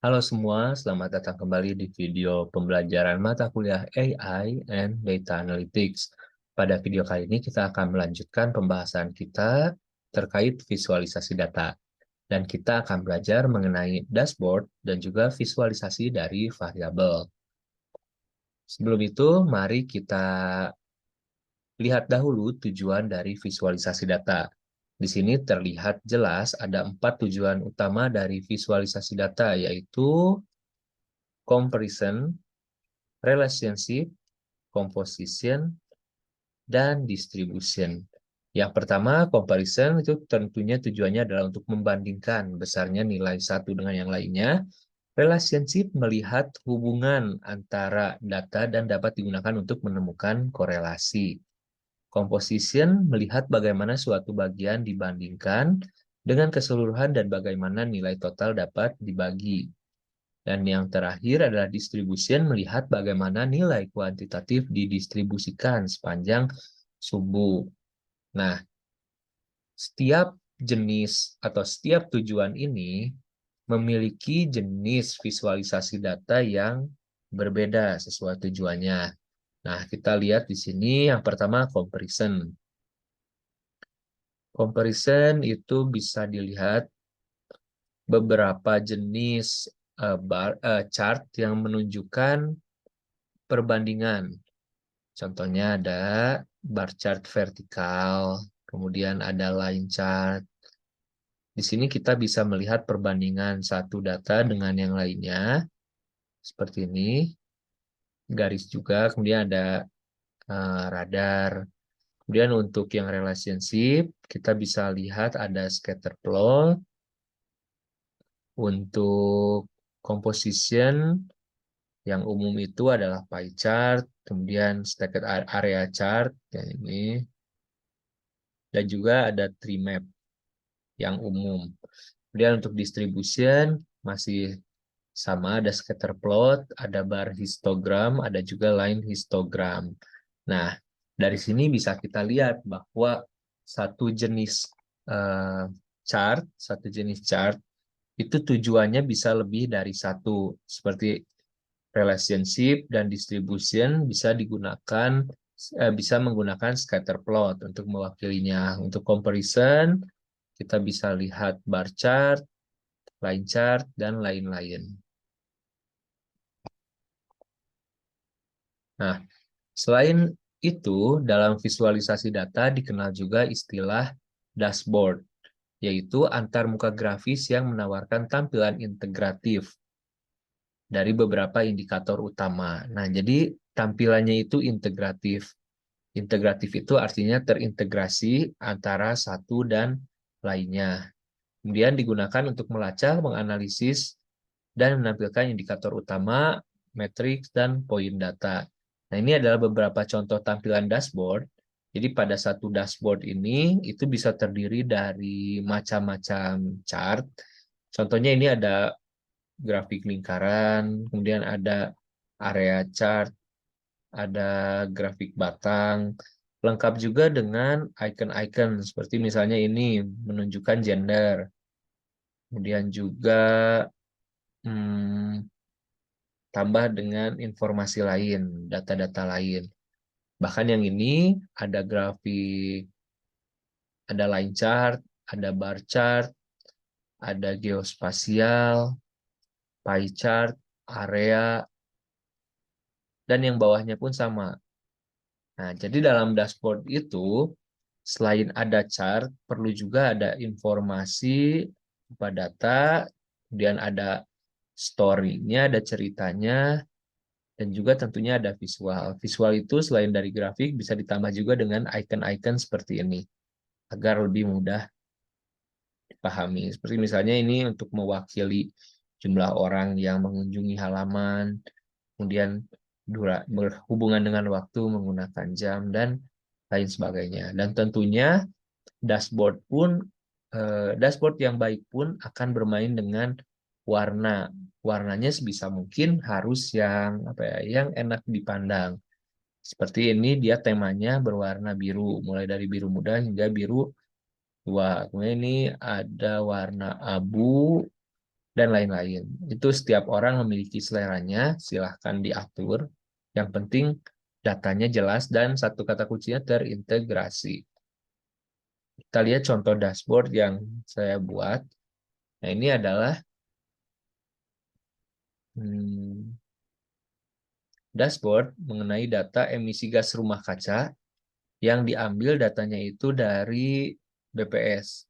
Halo semua, selamat datang kembali di video pembelajaran mata kuliah AI and Data Analytics. Pada video kali ini kita akan melanjutkan pembahasan kita terkait visualisasi data. Dan kita akan belajar mengenai dashboard dan juga visualisasi dari variabel. Sebelum itu, mari kita lihat dahulu tujuan dari visualisasi data. Di sini terlihat jelas ada 4 tujuan utama dari visualisasi data, yaitu comparison, relationship, composition, dan distribution. Yang pertama, comparison itu tentunya tujuannya adalah untuk membandingkan besarnya nilai satu dengan yang lainnya. Relationship melihat hubungan antara data dan dapat digunakan untuk menemukan korelasi. Composition melihat bagaimana suatu bagian dibandingkan dengan keseluruhan dan bagaimana nilai total dapat dibagi. Dan yang terakhir adalah distribution, melihat bagaimana nilai kuantitatif didistribusikan sepanjang sumbu. Nah, setiap jenis atau setiap tujuan ini memiliki jenis visualisasi data yang berbeda sesuai tujuannya. Nah, kita lihat di sini yang pertama comparison. Comparison itu bisa dilihat beberapa jenis chart yang menunjukkan perbandingan. Contohnya ada bar chart vertikal, kemudian ada line chart. Di sini kita bisa melihat perbandingan satu data dengan yang lainnya, seperti ini. Garis juga, kemudian ada radar. Kemudian untuk yang relationship, kita bisa lihat ada scatter plot. Untuk composition, yang umum itu adalah pie chart, kemudian stacked area chart, yang ini. Dan juga ada tree map yang umum. Kemudian untuk distribution masih sama, ada scatter plot, ada bar histogram, ada juga line histogram. Nah, dari sini bisa kita lihat bahwa satu jenis eh, satu jenis chart itu tujuannya bisa lebih dari satu. Seperti relationship dan distribution bisa menggunakan scatter plot untuk mewakilinya. Untuk comparison, kita bisa lihat bar chart, line chart, dan lain-lain. Nah, selain itu, dalam visualisasi data dikenal juga istilah dashboard, yaitu antarmuka grafis yang menawarkan tampilan integratif dari beberapa indikator utama. Nah, jadi tampilannya itu integratif. Integratif itu artinya terintegrasi antara satu dan lainnya. Kemudian digunakan untuk melacak, menganalisis, dan menampilkan indikator utama, matriks, dan poin data. Nah, ini adalah beberapa contoh tampilan dashboard. Jadi pada satu dashboard ini, itu bisa terdiri dari macam-macam chart. Contohnya ini ada grafik lingkaran, kemudian ada area chart, ada grafik batang, lengkap juga dengan icon-icon, seperti misalnya ini menunjukkan gender, kemudian juga hmm, tambah dengan informasi lain, data-data lain. Bahkan yang ini ada grafik, ada line chart, ada bar chart, ada geospasial, pie chart, area, dan yang bawahnya pun sama. Nah, jadi dalam dashboard itu, selain ada chart, perlu juga ada informasi berupa data, kemudian ada story-nya, ada ceritanya, dan juga tentunya ada visual. Visual itu selain dari grafik, bisa ditambah juga dengan icon-icon seperti ini, agar lebih mudah dipahami. Seperti misalnya ini untuk mewakili jumlah orang yang mengunjungi halaman, kemudian berhubungan dengan waktu menggunakan jam, dan lain sebagainya. Dan tentunya dashboard pun dashboard yang baik pun akan bermain dengan warna. Warnanya sebisa mungkin harus yang enak dipandang. Seperti ini dia temanya berwarna biru, mulai dari biru muda hingga biru tua. Kemudian ini ada warna abu, dan lain-lain. Itu setiap orang memiliki seleranya, silahkan diatur. Yang penting datanya jelas dan satu kata kuncinya terintegrasi. Kita lihat contoh dashboard yang saya buat. Nah, ini adalah dashboard mengenai data emisi gas rumah kaca yang diambil datanya itu dari BPS.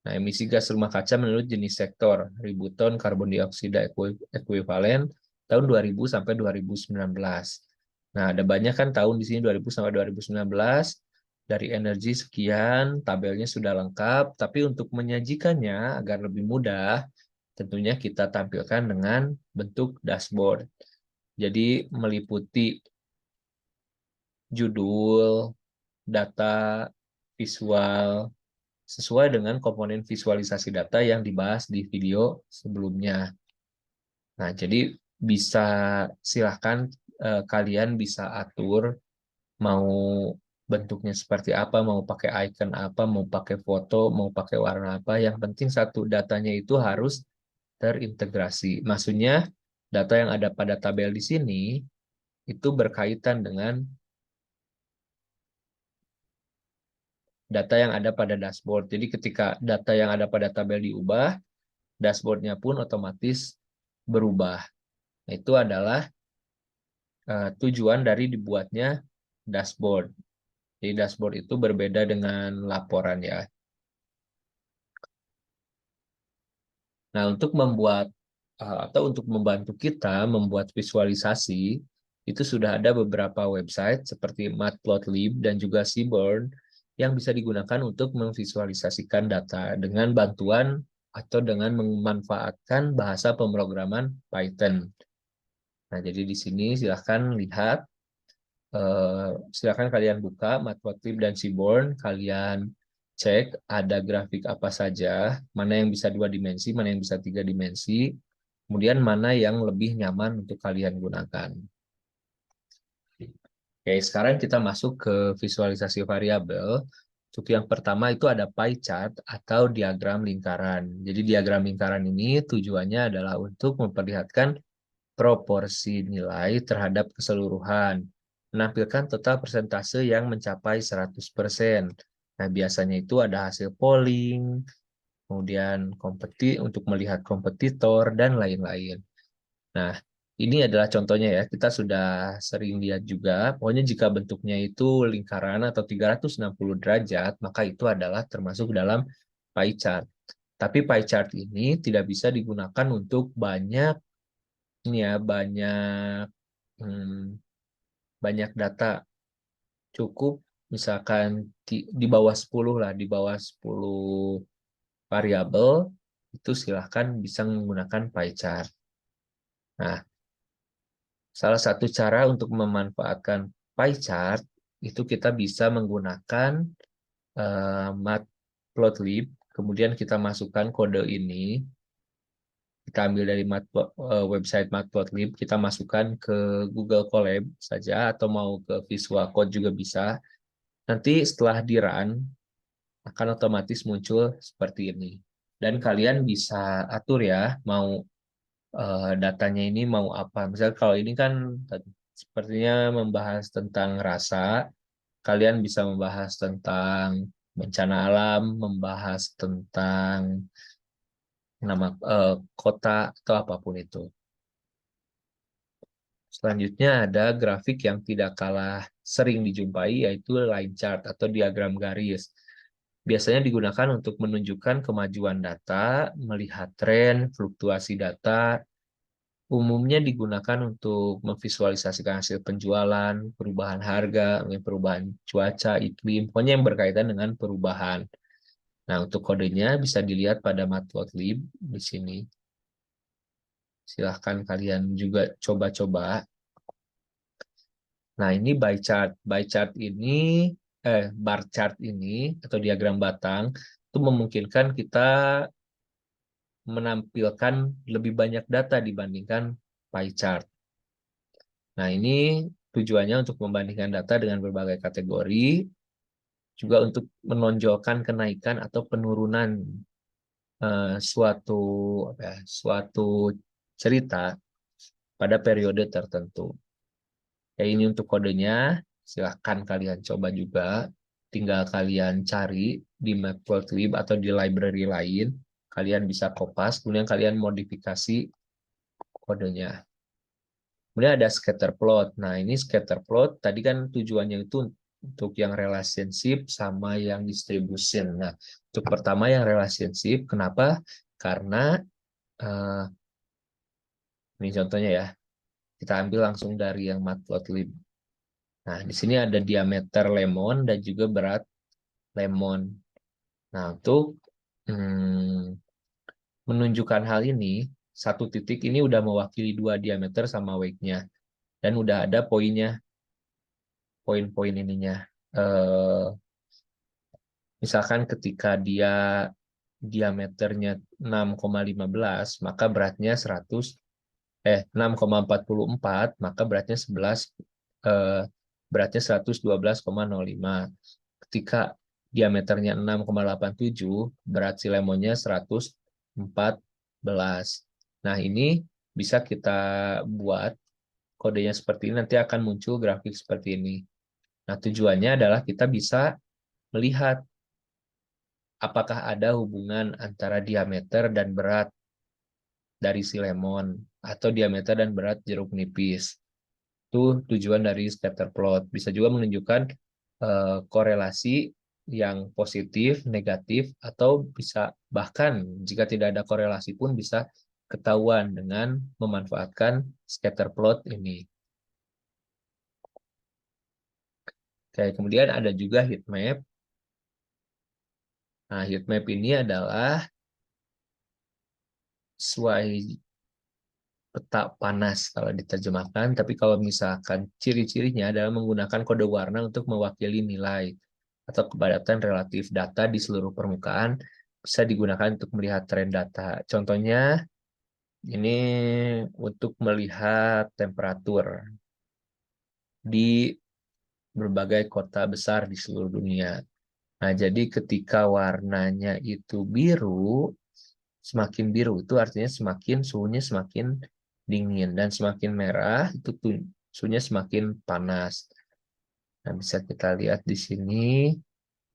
Nah, emisi gas rumah kaca menurut jenis sektor, ribu ton karbon dioksida ekuivalen tahun 2000 sampai 2019. Nah, ada banyak kan tahun di sini 2000 sampai 2019, dari energi sekian, tabelnya sudah lengkap, tapi untuk menyajikannya agar lebih mudah, tentunya kita tampilkan dengan bentuk dashboard. Jadi meliputi judul, data, visual, sesuai dengan komponen visualisasi data yang dibahas di video sebelumnya. Nah, jadi bisa silahkan kalian bisa atur mau bentuknya seperti apa, mau pakai icon apa, mau pakai foto, mau pakai warna apa. Yang penting satu, datanya itu harus terintegrasi. Maksudnya data yang ada pada tabel di sini itu berkaitan dengan data yang ada pada dashboard. Jadi ketika data yang ada pada tabel diubah, dashboardnya pun otomatis berubah. Nah, itu adalah tujuan dari dibuatnya dashboard. Jadi dashboard itu berbeda dengan laporan ya. Nah, untuk membuat atau untuk membantu kita membuat visualisasi, itu sudah ada beberapa website seperti Matplotlib dan juga Seaborn yang bisa digunakan untuk memvisualisasikan data dengan bantuan atau dengan memanfaatkan bahasa pemrograman Python. Nah, jadi di sini silahkan lihat, silahkan kalian buka Matplotlib dan Seaborn, kalian cek ada grafik apa saja, mana yang bisa 2 dimensi, mana yang bisa 3 dimensi, kemudian mana yang lebih nyaman untuk kalian gunakan. Oke, sekarang kita masuk ke visualisasi variabel. Untuk yang pertama itu ada pie chart atau diagram lingkaran. Jadi diagram lingkaran ini tujuannya adalah untuk memperlihatkan proporsi nilai terhadap keseluruhan, menampilkan total persentase yang mencapai 100%. Nah, biasanya itu ada hasil polling, kemudian untuk melihat kompetitor, dan lain-lain. Nah, ini adalah contohnya ya, kita sudah sering lihat juga, pokoknya jika bentuknya itu lingkaran atau 360 derajat, maka itu adalah termasuk dalam pie chart. Tapi pie chart ini tidak bisa digunakan untuk banyak ini ya, hmm, banyak data. Cukup misalkan di bawah 10 lah, di bawah 10 variabel, itu silahkan bisa menggunakan pie chart. Nah, salah satu cara untuk memanfaatkan pie chart itu kita bisa menggunakan Matplotlib, kemudian kita masukkan kode ini, kita ambil dari website Matplotlib, kita masukkan ke Google Colab saja atau mau ke Visual Code juga bisa. Nanti setelah di-run akan otomatis muncul seperti ini. Dan kalian bisa atur ya, mau datanya ini mau apa. Misal kalau ini kan sepertinya membahas tentang rasa, kalian bisa membahas tentang bencana alam, membahas tentang nama kota atau apapun itu. Selanjutnya ada grafik yang tidak kalah sering dijumpai yaitu line chart atau diagram garis. Biasanya digunakan untuk menunjukkan kemajuan data, melihat tren, fluktuasi data. Umumnya digunakan untuk memvisualisasikan hasil penjualan, perubahan harga, perubahan cuaca, iklim, pokoknya yang berkaitan dengan perubahan. Nah, untuk kodenya bisa dilihat pada Matplotlib di sini. Silahkan kalian juga coba-coba. Nah, ini bar chart ini, bar chart ini, atau diagram batang, itu memungkinkan kita menampilkan lebih banyak data dibandingkan pie chart. Nah, ini tujuannya untuk membandingkan data dengan berbagai kategori, juga untuk menonjolkan kenaikan atau penurunan suatu suatu cerita pada periode tertentu. Ya, ini untuk kodenya. Silahkan kalian coba juga. Tinggal kalian cari di Matplotlib atau di library lain. Kalian bisa kopas, kemudian kalian modifikasi kodenya. Kemudian ada scatter plot. Nah, ini scatter plot tadi kan tujuannya itu untuk yang relationship sama yang distribution. Nah, untuk pertama yang relationship, kenapa? Karena eh, ini contohnya ya. Kita ambil langsung dari yang Matplotlib. Nah, di sini ada diameter lemon dan juga berat lemon. Nah, untuk menunjukkan hal ini, satu titik ini udah mewakili dua diameter sama weight-nya. Dan udah ada poinnya, poin-poin ininya. Eh, Misalkan ketika dia diameternya 6,15, maka beratnya 6,44, maka beratnya 11, eh, beratnya 112,05. Ketika diameternya 6,87, berat si lemonnya 114. Nah, ini bisa kita buat kodenya seperti ini, nanti akan muncul grafik seperti ini. Nah, tujuannya adalah kita bisa melihat apakah ada hubungan antara diameter dan berat dari si lemon atau diameter dan berat jeruk nipis. Itu tujuan dari scatter plot. Bisa juga menunjukkan korelasi yang positif, negatif, atau bisa bahkan jika tidak ada korelasi pun bisa ketahuan dengan memanfaatkan scatter plot ini. Oke, kemudian ada juga heat map. Nah, heat map ini adalah sesuai peta panas kalau diterjemahkan, tapi kalau misalkan ciri-cirinya adalah menggunakan kode warna untuk mewakili nilai atau kepadatan relatif data di seluruh permukaan, bisa digunakan untuk melihat tren data. Contohnya ini untuk melihat temperatur di berbagai kota besar di seluruh dunia. Nah, jadi ketika warnanya itu biru, semakin biru itu artinya semakin suhunya semakin dingin, dan semakin merah itu suhunya semakin panas. Nah, bisa kita lihat di sini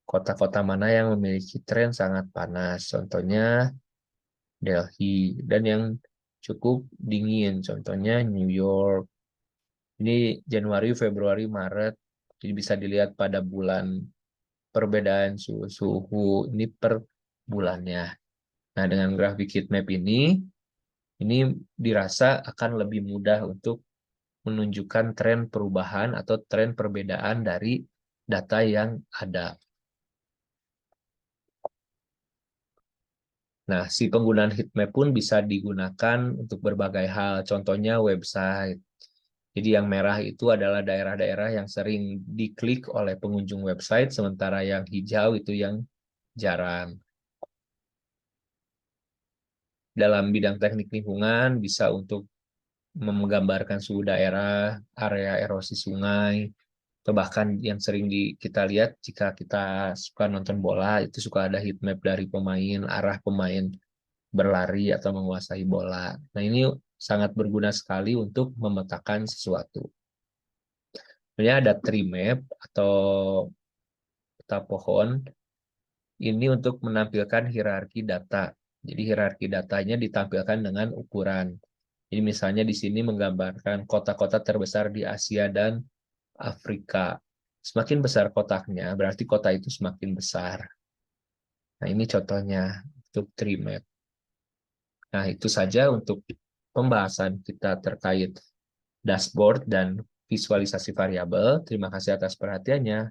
kota-kota mana yang memiliki tren sangat panas. Contohnya Delhi, dan yang cukup dingin. Contohnya New York. Ini Januari, Februari, Maret. Jadi bisa dilihat pada bulan perbedaan suhu ini per bulannya. Nah, dengan grafik heat map ini dirasa akan lebih mudah untuk menunjukkan tren perubahan atau tren perbedaan dari data yang ada. Nah, si penggunaan heat map pun bisa digunakan untuk berbagai hal. Contohnya website. Jadi yang merah itu adalah daerah-daerah yang sering diklik oleh pengunjung website, sementara yang hijau itu yang jarang. Dalam bidang teknik lingkungan bisa untuk menggambarkan suhu daerah, area erosi sungai, atau bahkan yang sering kita lihat jika kita suka nonton bola, itu suka ada heat map dari pemain, arah pemain berlari atau menguasai bola. Nah, ini sangat berguna sekali untuk memetakan sesuatu. Sebenarnya ada tree map atau peta pohon, ini untuk menampilkan hierarki data. Jadi hierarki datanya ditampilkan dengan ukuran. Jadi misalnya di sini menggambarkan kota-kota terbesar di Asia dan Afrika. Semakin besar kotaknya, berarti kota itu semakin besar. Nah, ini contohnya untuk tree map. Nah, itu saja untuk pembahasan kita terkait dashboard dan visualisasi variabel. Terima kasih atas perhatiannya.